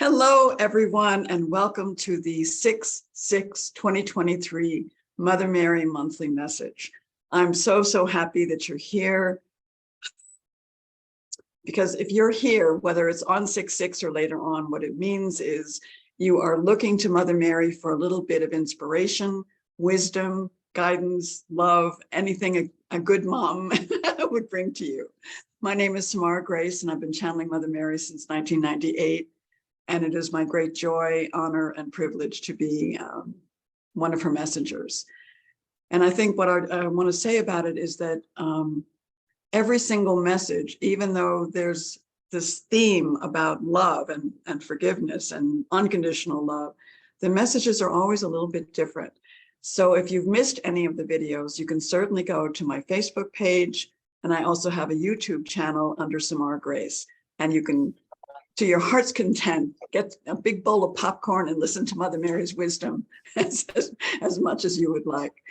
Hello, everyone, and welcome to the 6/6/2023 Mother Mary monthly message. I'm so happy that you're here, because if you're here, whether it's on 6/6 or later on, what it means is you are looking to Mother Mary for a little bit of inspiration, wisdom, guidance, love, anything a good mom would bring to you. My name is Samarah Grace, and I've been channeling Mother Mary since 1998. And it is my great joy, honor, and privilege to be one of her messengers. And I think what I want to say about it is that every single message, even though there's this theme about love and forgiveness and unconditional love, the messages are always a little bit different. So if you've missed any of the videos, you can certainly go to my Facebook page. And I also have a YouTube channel under Samarah Grace. And you can, to your heart's content, get a big bowl of popcorn and listen to Mother Mary's wisdom as much as you would like.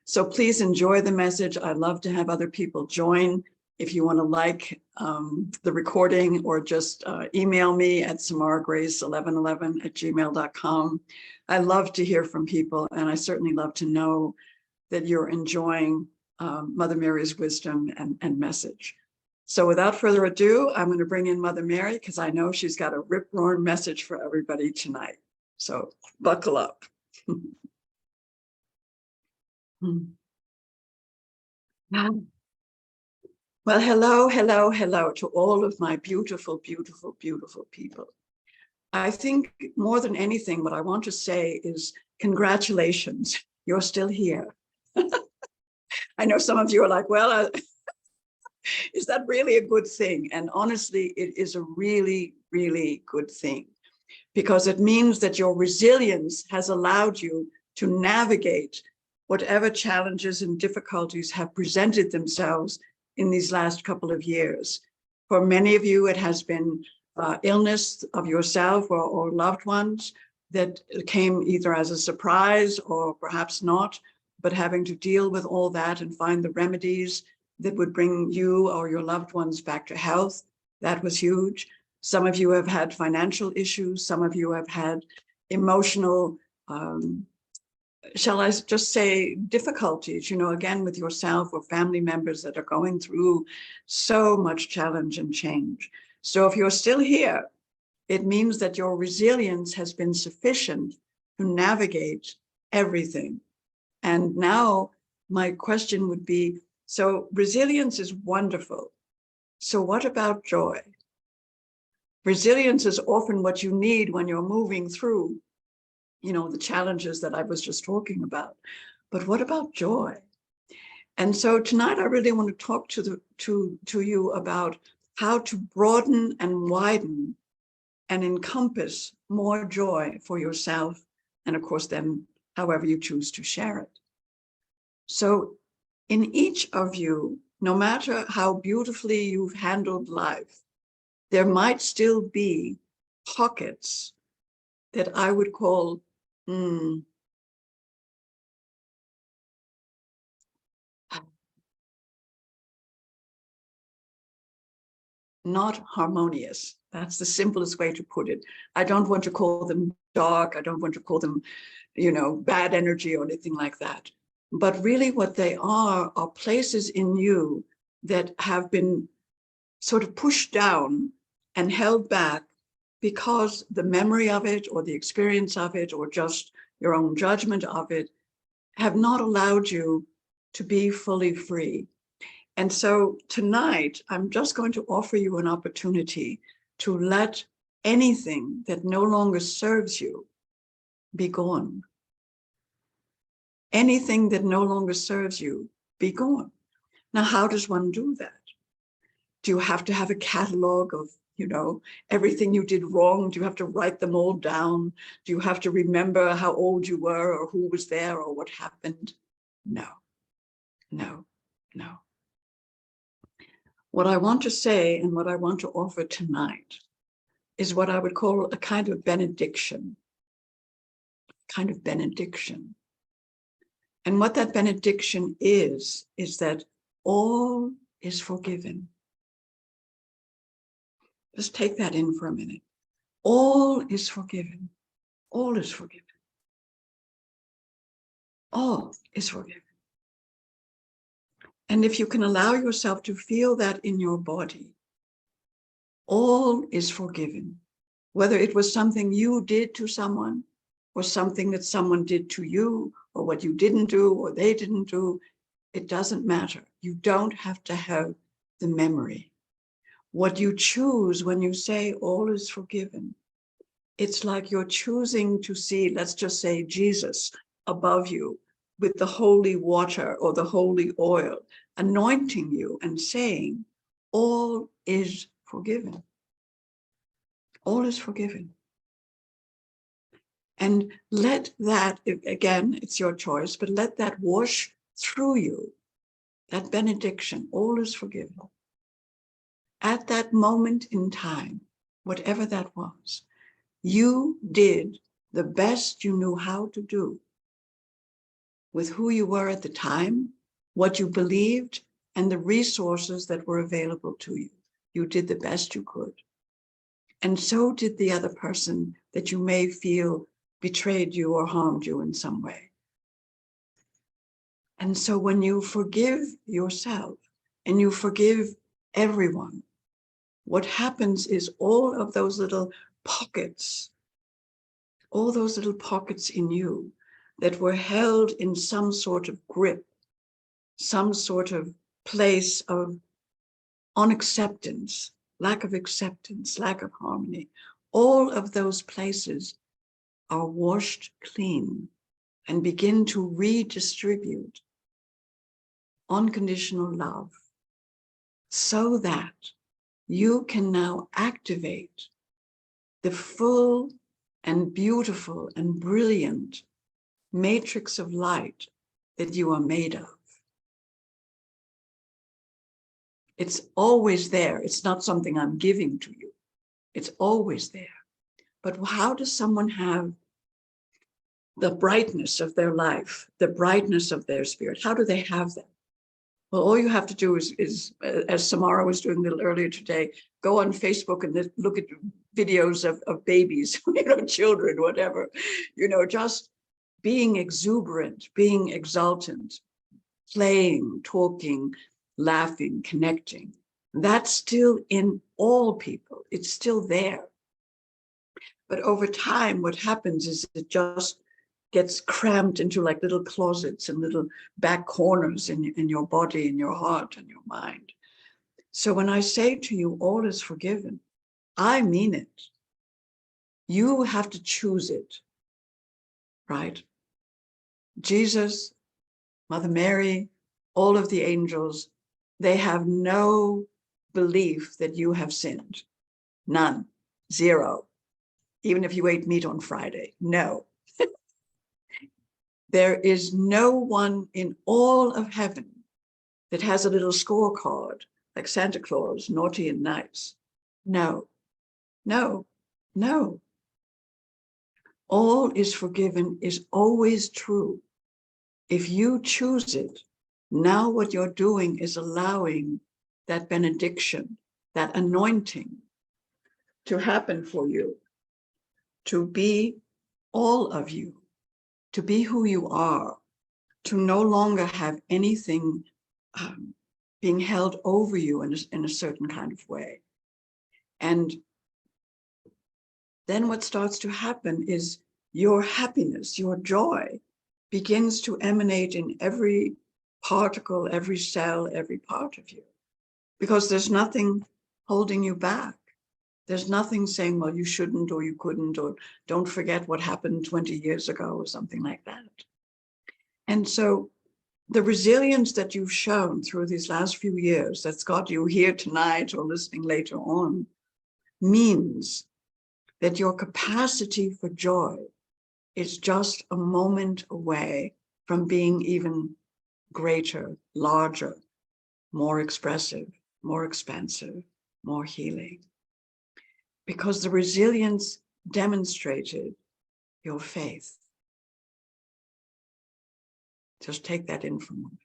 So please enjoy the message. I'd love to have other people join. If you want to like the recording, or just email me at samarahgrace1111@gmail.com. I love to hear from people, and I certainly love to know that you're enjoying Mother Mary's wisdom and message. So without further ado, I'm going to bring in Mother Mary, because I know she's got a rip-roaring message for everybody tonight. So buckle up. Well, hello to all of my beautiful people. I think more than anything, what I want to say is congratulations, you're still here. I know some of you are like, well, is that really a good thing? And honestly, it is a really good thing, because it means that your resilience has allowed you to navigate whatever challenges and difficulties have presented themselves in these last couple of years. For many of you, it has been illness of yourself or loved ones that came either as a surprise or perhaps not, but having to deal with all that and find the remedies that would bring you or your loved ones back to health. That was huge. Some of you have had financial issues. Some of you have had emotional, shall I just say, difficulties, again, with yourself or family members that are going through so much challenge and change. So if you're still here, it means that your resilience has been sufficient to navigate everything. And now my question would be, so resilience is wonderful. So what about joy? Resilience is often what you need when you're moving through, the challenges that I was just talking about. But what about joy? And so tonight I really want to talk to you about how to broaden and widen and encompass more joy for yourself, and of course then however you choose to share it. So in each of you, no matter how beautifully you've handled life, there might still be pockets that I would call not harmonious. That's the simplest way to put it. I don't want to call them dark. I don't want to call them, bad energy or anything like that. But really what they are places in you that have been sort of pushed down and held back because the memory of it or the experience of it or just your own judgment of it have not allowed you to be fully free. And so tonight, I'm just going to offer you an opportunity to let anything that no longer serves you be gone. Anything that no longer serves you, be gone. Now, how does one do that? Do you have to have a catalog of, everything you did wrong? Do you have to write them all down? Do you have to remember how old you were or who was there or what happened? No. What I want to say and what I want to offer tonight is what I would call a kind of benediction. And what that benediction is that all is forgiven. Just take that in for a minute. All is forgiven. All is forgiven. All is forgiven. And if you can allow yourself to feel that in your body, all is forgiven. Whether it was something you did to someone, or something that someone did to you, or what you didn't do, or they didn't do, it doesn't matter. You don't have to have the memory. What you choose when you say all is forgiven, it's like you're choosing to see, let's just say, Jesus above you with the holy water or the holy oil, anointing you and saying, all is forgiven. All is forgiven. And let that, again, it's your choice, but let that wash through you, that benediction, all is forgiven. At that moment in time, whatever that was, you did the best you knew how to do with who you were at the time, what you believed, and the resources that were available to you. You did the best you could. And so did the other person that you may feel betrayed you or harmed you in some way. And so when you forgive yourself and you forgive everyone, what happens is all of those little pockets, all those little pockets in you that were held in some sort of grip, some sort of place of unacceptance, lack of acceptance, lack of harmony, all of those places are washed clean and begin to redistribute unconditional love so that you can now activate the full and beautiful and brilliant matrix of light that you are made of. It's always there. It's not something I'm giving to you. It's always there. But how does someone have the brightness of their life, the brightness of their spirit? How do they have that? Well, all you have to do is as Samarah was doing a little earlier today, go on Facebook and look at videos of babies, children, whatever, just being exuberant, being exultant, playing, talking, laughing, connecting. That's still in all people. It's still there. But over time, what happens is it just gets cramped into like little closets and little back corners in your body, in your heart, and your mind. So when I say to you, all is forgiven, I mean it. You have to choose it, right? Jesus, Mother Mary, all of the angels, they have no belief that you have sinned. None. Zero. Even if you ate meat on Friday. No. There is no one in all of heaven that has a little scorecard like Santa Claus, naughty and nice. No, no, no. All is forgiven is always true. If you choose it, now what you're doing is allowing that benediction, that anointing to happen for you, to be all of you, to be who you are, to no longer have anything being held over you in a certain kind of way. And then what starts to happen is your happiness, your joy begins to emanate in every particle, every cell, every part of you, because there's nothing holding you back. There's nothing saying, well, you shouldn't, or you couldn't, or don't forget what happened 20 years ago, or something like that. And so the resilience that you've shown through these last few years that's got you here tonight or listening later on means that your capacity for joy is just a moment away from being even greater, larger, more expressive, more expansive, more healing. Because the resilience demonstrated your faith. Just take that in for a moment.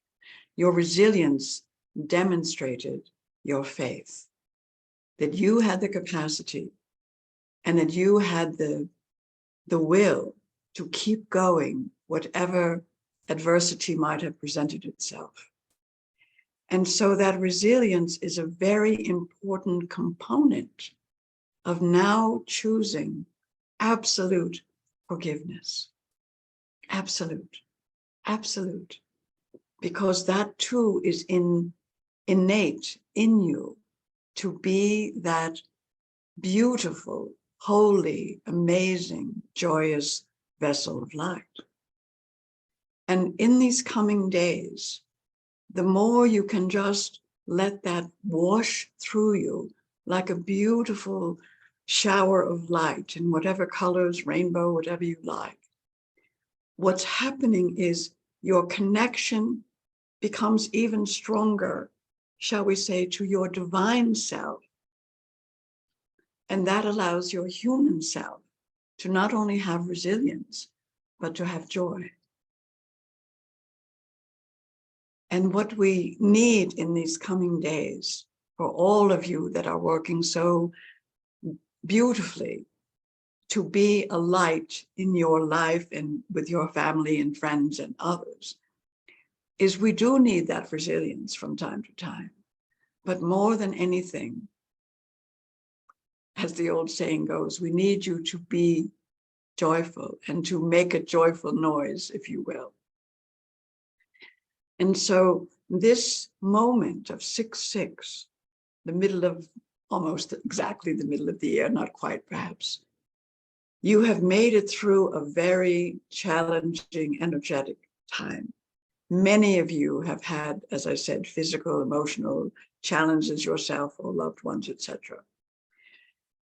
Your resilience demonstrated your faith, that you had the capacity and that you had the will to keep going, whatever adversity might have presented itself. And so that resilience is a very important component of now choosing absolute forgiveness. Absolute, absolute. Because that too is innate in you, to be that beautiful, holy, amazing, joyous vessel of light. And in these coming days, the more you can just let that wash through you like a beautiful shower of light in whatever colors, rainbow, whatever you like, what's happening is your connection becomes even stronger, shall we say, to your divine self. And that allows your human self to not only have resilience, but to have joy. And what we need in these coming days, for all of you that are working so beautifully to be a light in your life and with your family and friends and others, is we do need that resilience from time to time. But more than anything, as the old saying goes, we need you to be joyful and to make a joyful noise, if you will. And so this moment of 6/6, the middle of, almost exactly the middle of the year, not quite perhaps, you have made it through a very challenging, energetic time. Many of you have had, as I said, physical, emotional challenges yourself or loved ones, etc.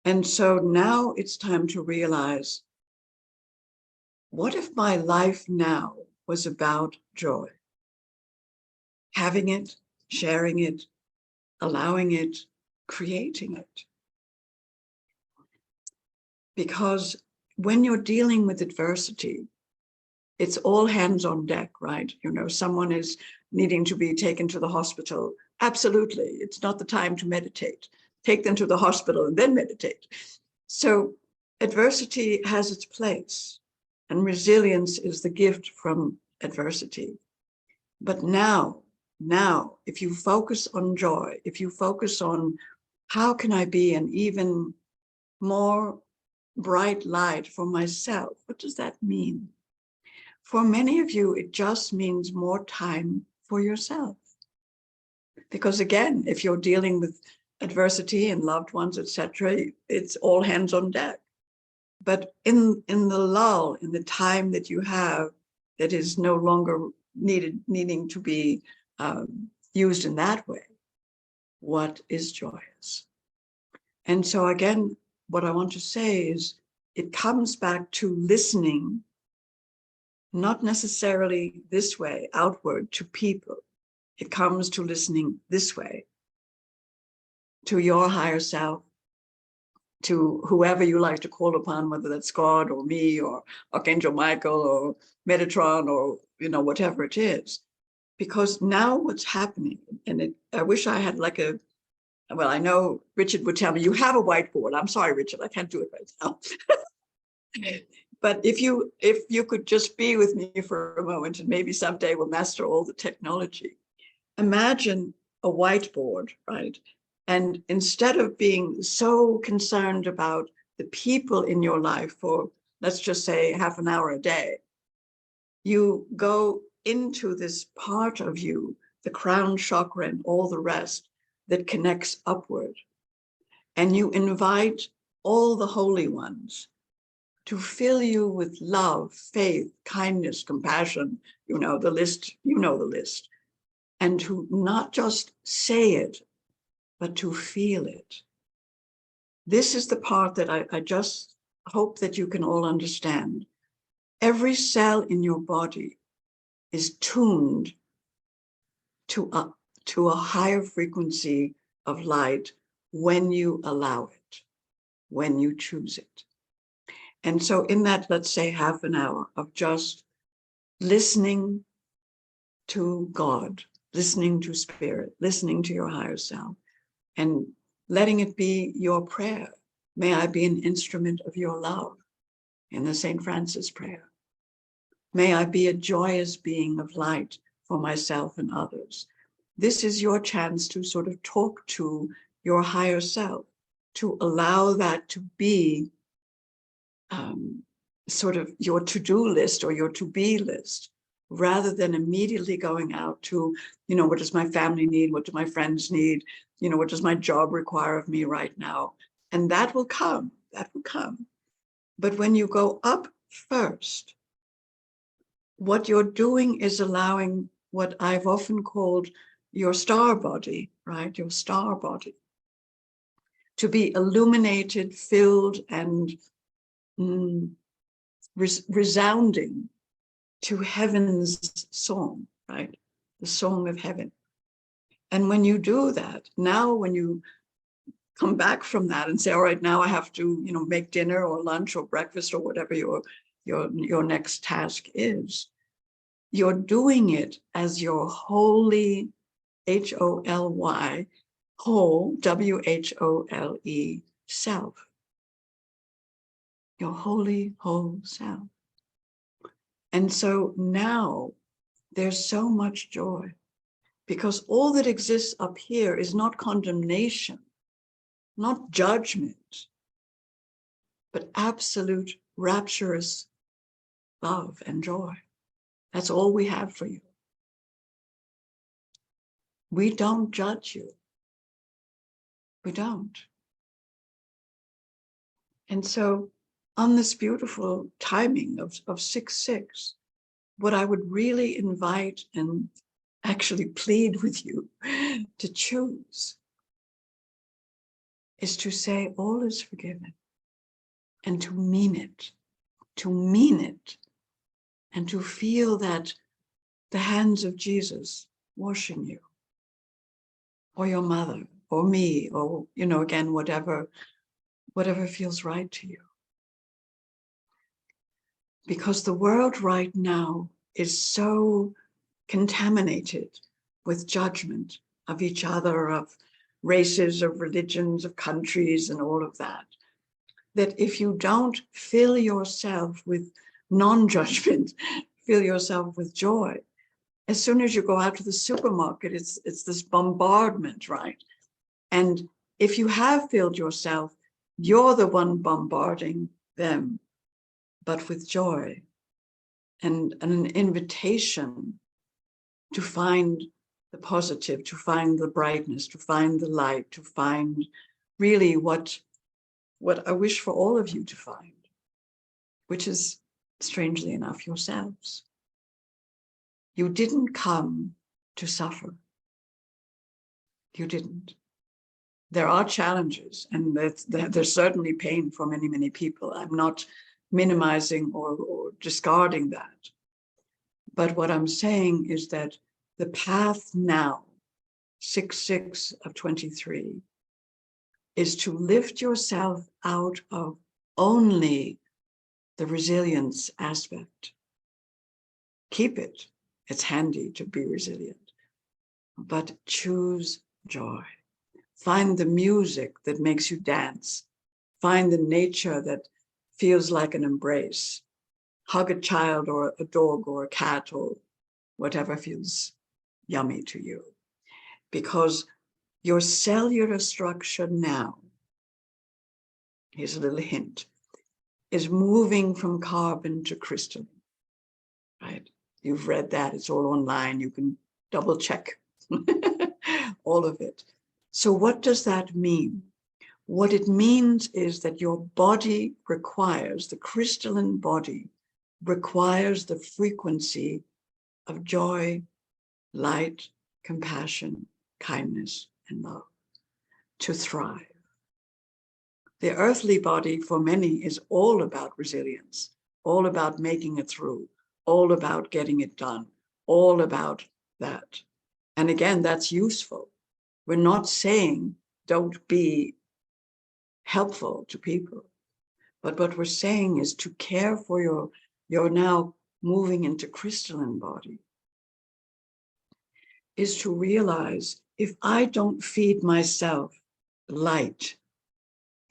And so now it's time to realize, what if my life now was about joy? Having it, sharing it, allowing it, creating it. Because when you're dealing with adversity, it's all hands on deck, right? You know, someone is needing to be taken to the hospital. Absolutely, it's not the time to meditate. Take them to the hospital and then meditate. So adversity has its place, and resilience is the gift from adversity. But now, if you focus on joy, if you focus on how can I be an even more bright light for myself, what does that mean? For many of you, it just means more time for yourself. Because again, if you're dealing with adversity and loved ones, etc., it's all hands on deck. But in the lull, in the time that you have that is no longer needing to be used in that way, what is joyous? And so again, what I want to say is, it comes back to listening, not necessarily this way, outward to people. It comes to listening this way, to your higher self, to whoever you like to call upon, whether that's God or me or Archangel Michael or Metatron or, you know, whatever it is. Because now what's happening, and I wish I had like a, well, I know Richard would tell me, you have a whiteboard. I'm sorry, Richard, I can't do it right now. But if you could just be with me for a moment, and maybe someday we'll master all the technology. Imagine a whiteboard, right? And instead of being so concerned about the people in your life for, let's just say, half an hour a day, you go into this part of you, the crown chakra and all the rest that connects upward. And you invite all the holy ones to fill you with love, faith, kindness, compassion, you know the list, and to not just say it, but to feel it. This is the part that I just hope that you can all understand. Every cell in your body is tuned to a higher frequency of light when you allow it, when you choose it. And so in that, let's say, half an hour of just listening to God, listening to spirit, listening to your higher self, and letting it be your prayer. May I be an instrument of your love in the St. Francis prayer. May I be a joyous being of light for myself and others. This is your chance to sort of talk to your higher self, to allow that to be sort of your to-do list or your to-be list, rather than immediately going out to, what does my family need? What do my friends need? What does my job require of me right now? And that will come, that will come. But when you go up first, what you're doing is allowing what I've often called your star body, right? Your star body to be illuminated, filled, and resounding to heaven's song, right? The song of heaven. And when you do that, now when you come back from that and say, all right, now I have to, make dinner or lunch or breakfast or whatever your next task is, you're doing it as your holy, H-O-L-Y, whole, W-H-O-L-E, self. Your holy, whole self. And so now there's so much joy, because all that exists up here is not condemnation, not judgment, but absolute rapturous love and joy. That's all we have for you. We don't judge you. We don't. And so on this beautiful timing of 6/6, what I would really invite and actually plead with you to choose is to say all is forgiven, and to mean it, and to feel that the hands of Jesus washing you, or your mother, or me, or, again, whatever feels right to you. Because the world right now is so contaminated with judgment of each other, of races, of religions, of countries, and all of that, that if you don't fill yourself with non-judgment, fill yourself with joy, as soon as you go out to the supermarket, it's this bombardment, right? And if you have filled yourself, you're the one bombarding them, but with joy and an invitation to find the positive, to find the brightness, to find the light, to find really what I wish for all of you to find, which is, strangely enough, yourselves. You didn't come to suffer. You didn't. There are challenges, and there's certainly pain for many, many people. I'm not minimizing or discarding that. But what I'm saying is that the path now, 6/6 of 23, is to lift yourself out of only the resilience aspect. Keep it. It's handy to be resilient, but choose joy. Find the music that makes you dance. Find the nature that feels like an embrace. Hug a child or a dog or a cat or whatever feels yummy to you. Because your cellular structure now, here's a little hint, is moving from carbon to crystalline, right? You've read that, it's all online, you can double check all of it. So what does that mean? What it means is that your body requires, the crystalline body requires the frequency of joy, light, compassion, kindness, and love to thrive. The earthly body for many is all about resilience, all about making it through, all about getting it done, all about that. And again, that's useful. We're not saying don't be helpful to people, but what we're saying is to care for your now moving into crystalline body, is to realize if I don't feed myself light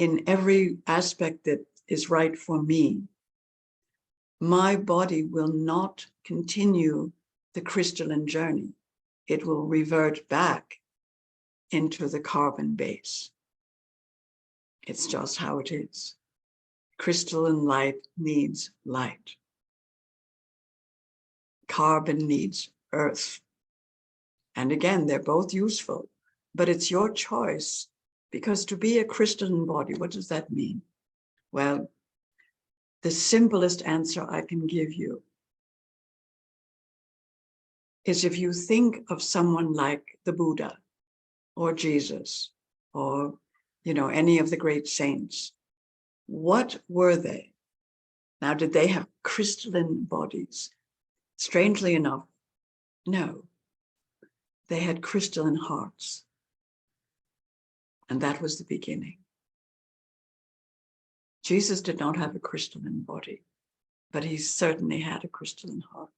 in every aspect that is right for me, my body will not continue the crystalline journey. It will revert back into the carbon base. It's just how it is. Crystalline light needs light. Carbon needs earth. And again, they're both useful, but it's your choice, because to be a crystalline body, what does that mean? Well, the simplest answer I can give you is if you think of someone like the Buddha or Jesus or, any of the great saints, what were they? Now, did they have crystalline bodies? Strangely enough, no. They had crystalline hearts. And that was the beginning. Jesus did not have a crystalline body, but he certainly had a crystalline heart.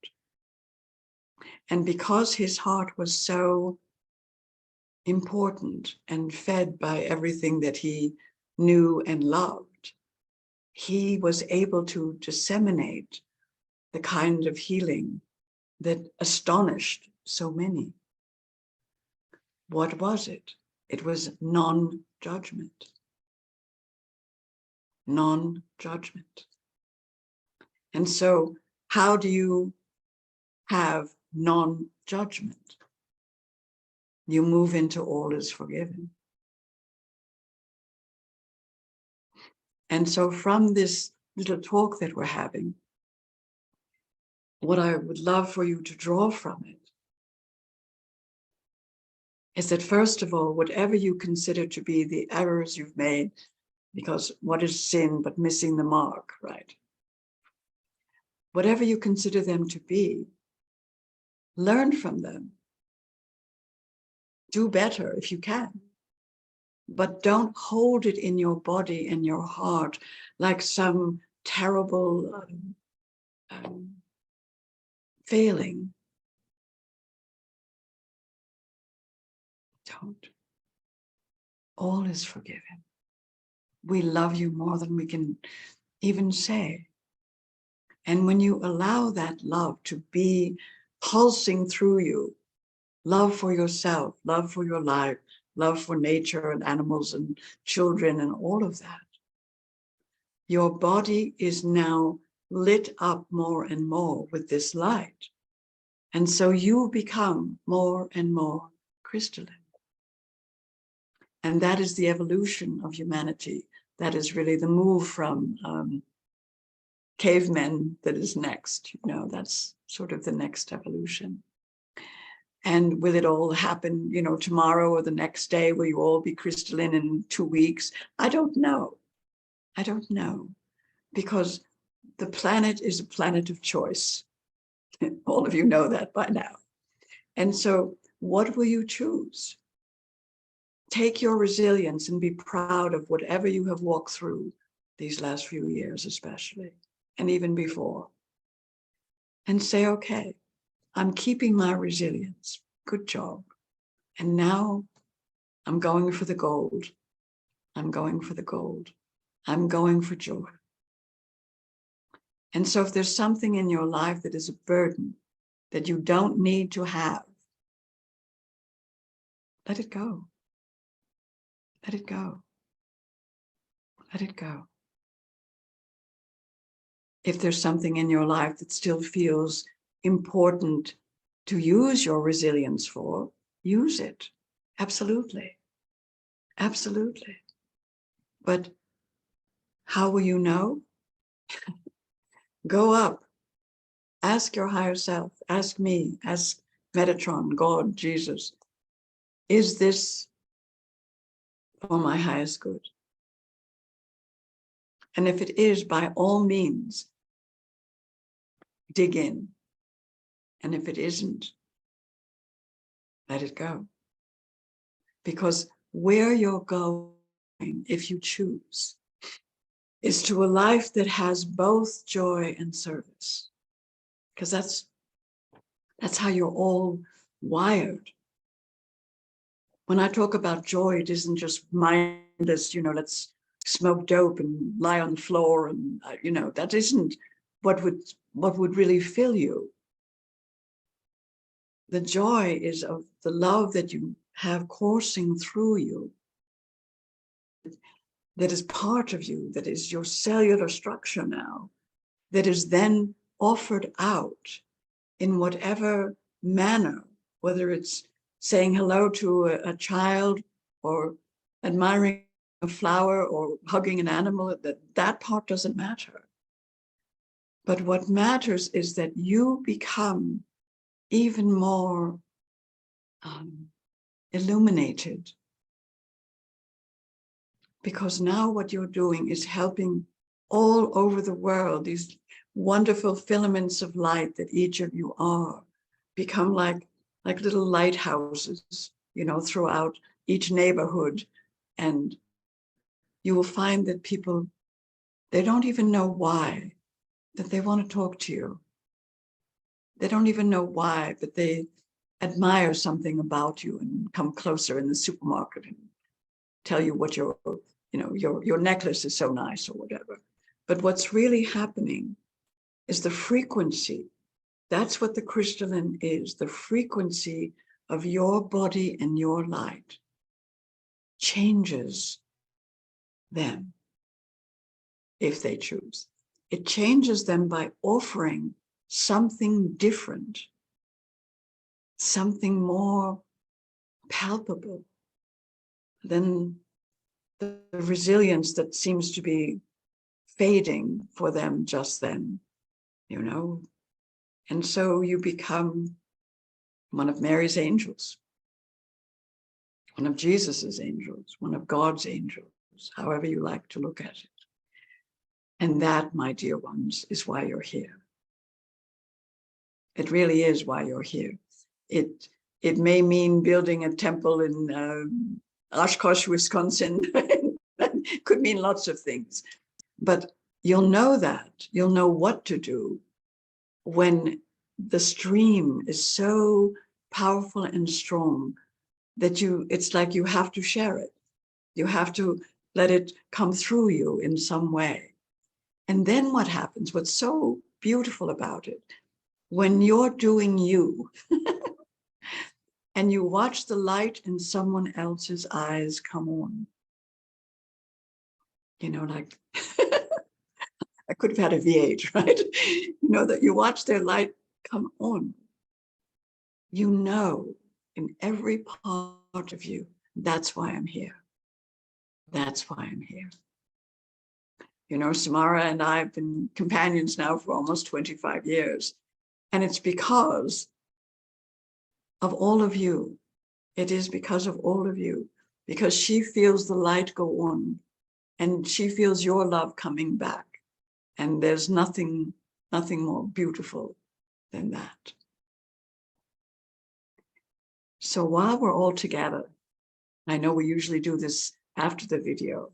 And because his heart was so important and fed by everything that he knew and loved, he was able to disseminate the kind of healing that astonished so many. What was it? It was non-judgment. Non-judgment. And so how do you have non-judgment? You move into all is forgiven. And so from this little talk that we're having, what I would love for you to draw from it is that, first of all, whatever you consider to be the errors you've made, because what is sin but missing the mark, right? Whatever you consider them to be, learn from them. Do better if you can. But don't hold it in your body and your heart like some terrible failing. Don't. All is forgiven. We love you more than we can even say. And when you allow that love to be pulsing through you, love for yourself, love for your life, love for nature and animals and children and all of that, your body is now lit up more and more with this light. And so you become more and more crystalline. And that is the evolution of humanity. That is really the move from cavemen that is next. That's sort of the next evolution. And will it all happen, tomorrow or the next day? Will you all be crystalline in 2 weeks? I don't know. I don't know. Because the planet is a planet of choice. All of you know that by now. And so what will you choose? Take your resilience and be proud of whatever you have walked through these last few years, especially, and even before. And say, okay, I'm keeping my resilience. Good job. And now I'm going for the gold. I'm going for the gold. I'm going for joy. And so if there's something in your life that is a burden that you don't need to have, let it go. Let it go. Let it go. If there's something in your life that still feels important to use your resilience for, use it. Absolutely. Absolutely. But how will you know? Go up. Ask your higher self. Ask me. Ask Metatron, God, Jesus. Is this for my highest good? And if it is, by all means, dig in. And if it isn't, let it go. Because where you're going, if you choose, is to a life that has both joy and service. Because that's how you're all wired. When I talk about joy, it isn't just mindless, let's smoke dope and lie on the floor, and that isn't what would really fill you. The joy is of the love that you have coursing through you, that is part of you, that is your cellular structure now, that is then offered out in whatever manner, whether it's saying hello to a child or admiring a flower or hugging an animal, that part doesn't matter. But what matters is that you become even more illuminated, because now what you're doing is helping all over the world, these wonderful filaments of light that each of you are, become like little lighthouses, throughout each neighborhood. And you will find that people, they don't even know why, that they want to talk to you. They don't even know why, but they admire something about you and come closer in the supermarket and tell you what your necklace is so nice or whatever. But what's really happening is the frequency. That's what the crystalline is, the frequency of your body and your light changes them if they choose. It changes them by offering something different, something more palpable than the resilience that seems to be fading for them just then, And so you become one of Mary's angels, one of Jesus's angels, one of God's angels, however you like to look at it. And that, my dear ones, is why you're here. It really is why you're here. It may mean building a temple in Oshkosh, Wisconsin. It could mean lots of things. But you'll know that. You'll know what to do when the stream is so powerful and strong that it's like you have to share it. You have to let it come through you in some way. And then what happens? What's so beautiful about it, when you're doing you and you watch the light in someone else's eyes come on, like I could have had a V8, right? That you watch their light come on. In every part of you, that's why I'm here. That's why I'm here. Samarah and I have been companions now for almost 25 years. And it's because of all of you. It is because of all of you. Because she feels the light go on. And she feels your love coming back. And there's nothing more beautiful than that. So while we're all together, I know we usually do this after the video,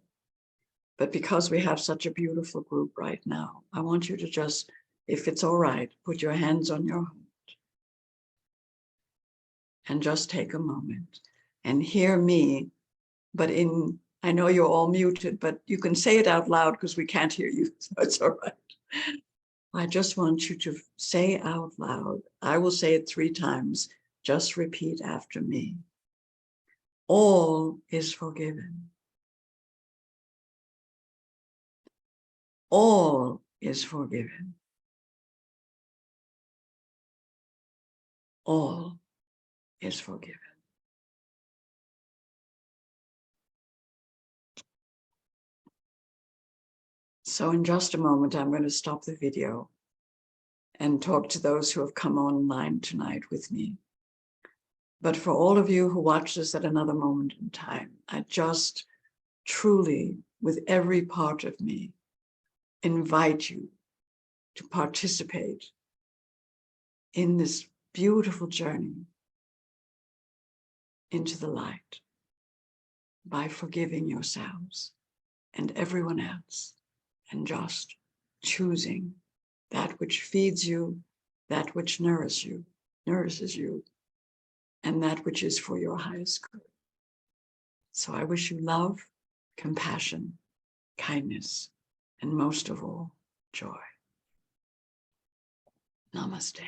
but because we have such a beautiful group right now, I want you to just, if it's all right, put your hands on your heart and just take a moment and hear me. But I know you're all muted, but you can say it out loud because we can't hear you, so it's all right. I just want you to say out loud. I will say it 3 times. Just repeat after me. All is forgiven. All is forgiven. All is forgiven. So in just a moment, I'm going to stop the video and talk to those who have come online tonight with me. But for all of you who watch this at another moment in time, I just truly, with every part of me, invite you to participate in this beautiful journey into the light by forgiving yourselves and everyone else, and just choosing that which feeds you, that which nourishes you, and that which is for your highest good. So I wish you love, compassion, kindness, and most of all, joy. Namaste.